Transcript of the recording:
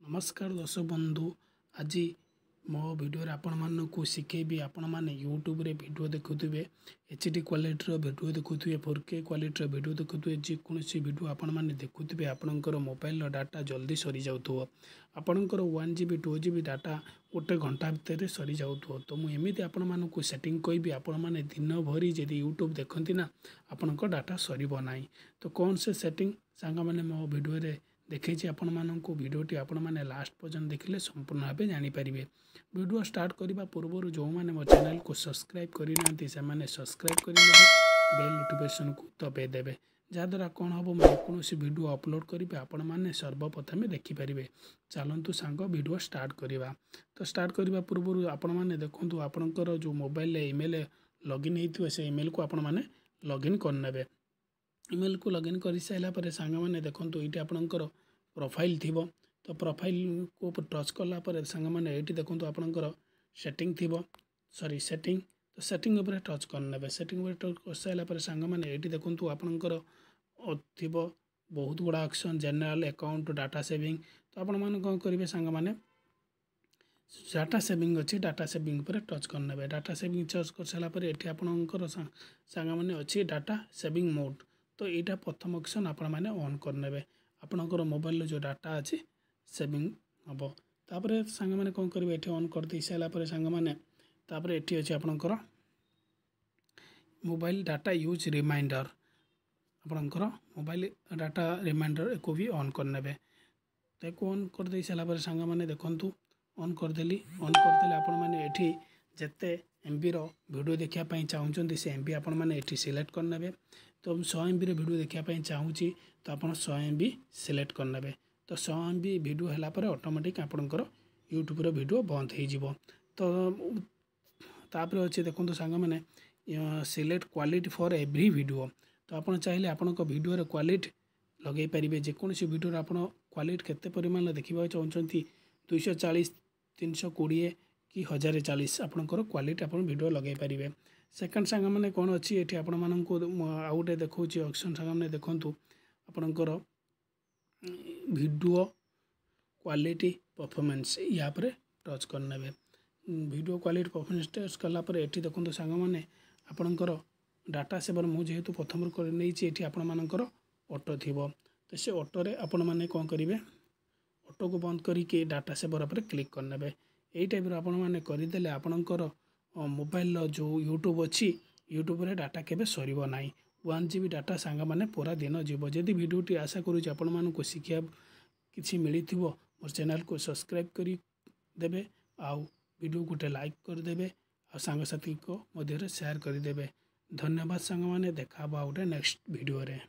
नमस्कार दर्शक बंधु आज मो वीडियो आपण मानक शिखेबी आपण मैंने यूट्यूब रे वीडियो देखुवे HD क्वालिटी वीडियो देखुवे 4K क्वालिटी वीडियो देखुवे जेकोसी वीडियो आपण मैंने देखुवे आपणकर मोबाइल डाटा जल्दी सरी जाउथो आपणकर 1GB 2GB डाटा गोटे घंटा भितर सरी जाउथो तो मुझे आपण मानक सेटिंग कहबी आपण मैंने दिन भरी जदि यूट्यूब देखती ना आपणक डाटा सरीब नाही तो कौन से सेटिंग सांग मैंने मो वीडियो रे देखी आपण मानक वीडियोटी आपण मैंने लास्ट पर्यंत देखिले संपूर्ण भाव जानीपारे वीडियो स्टार्ट करने पूर्व जो मैंने मो चैनल को सब्सक्राइब करना से सब्सक्राइब कर बेल नोटिफिकेशन को दबाई देवे जहाद्वारा कौन हम मैं कौन वीडियो अपलोड करी आपण मैंने सर्वप्रथम देखिपारे चलतु सांग वीडियो स्टार्ट करवा तो स्टार्ट करने पूर्व आपण मैंने देखूँ आपणकर जो मोबाइल ईमेल लॉगिन होती से ईमेल को आपण मैंने लॉगिन करने ईमेल को लॉगिन कर सारापर सांग मैंने देखूँ ये आपणकर प्रोफाइल थी तो प्रोफाइल को टच कलापर सांग मैंने ये देखूँ आपणकर सेटिंग थी सॉरी सेटिंग तो सेटिंग उपर टच करने सेटिंग उपर टच कर सारापर सांग मैंने ये देखूँ आपणकर थी बहुत गुड़ा option general account data saving तो आपण मैंने कौन करेंगे सांग मैंने डाटा सेविंग अच्छी डाटा सेविंग पर टच करने डाटा सेविंग टच कर सारापर ये आपणकर सांग मैंने अच्छी डाटा सेविंग मोड तो यहाँ प्रथम ऑप्शन आपण मैंने ऑन करने आपणकर मोबाइल जो डाटा अच्छी सेविंग हम तापर सांग मैंने कौन करेंगे ये ऑन कर दे सारापर सांग मैंने तापर ये अच्छे आपणकर मोबाइल डाटा यूज रिमाइंडर आपणकर मोबाइल डाटा रिमाइंडर को भी ऑन करने तो ऑन कर दे सारापर सांग मैंने देखूँ ऑन करदेली ऑन करदेले आपण मैंने ये जिते MB वीडियो देखापी चाहते से MB आपण मैंने ये सिलेक्ट करने तो 100 MB वीडियो देखापी चाहूँगी तो आप 100 MB सिलेक्ट करने तो 100 MB वीडियो है ऑटोमेटिक आपणकर यूट्यूब वीडियो बंद हो तो तापर अच्छे देखो सांग मैंने select quality for every video तो आप चाहिए आपण वीडियो क्वालिटी लगे पारे जेकोसी वीडियो आप क्वालिटी केते परिमाण देखा चाहते 240 320 कि 1040 आपणकर क्वालिटी आप वीडियो लगे पारे सेकेंड सांग मैंने कौन अच्छी ये आपण मानक आउ गोटे देखा ऑप्शन सांग मैंने देखूँ आपणकर वीडियो क्वालिटी परफॉर्मेंस या पर टच करने वीडियो क्वालिटी परफॉर्मेंस टच कलापर ये देखो सांग मैंने आपणकर डाटा सेवर मुझे जेहेतु प्रथम कर ये आपण मानकर ऑटो थी तो से ऑटोरे आपण मैंने कौन करेंगे ऑटो को बंद करके डाटा सेवर पर क्लिक करने यही टाइप आपण मैंने करदे आपणकर मोबाइल जो यूट्यूब अच्छी यूट्यूब रे डाटा केबे सरीब नाही 1GB डाटा सांग मैंने पूरा दिन जीव जदि वीडियोटी आशा करुँच आपण मानक शिक्षा किसी मिली मोर चैनल को सब्सक्राइब करदे आउ वीडियो गोटे लाइक करदे आ सांगसाथी को मध्य शेयर करदे धन्यवाद सांग मैंने देखा गोटे नेक्स्ट वीडियो रे।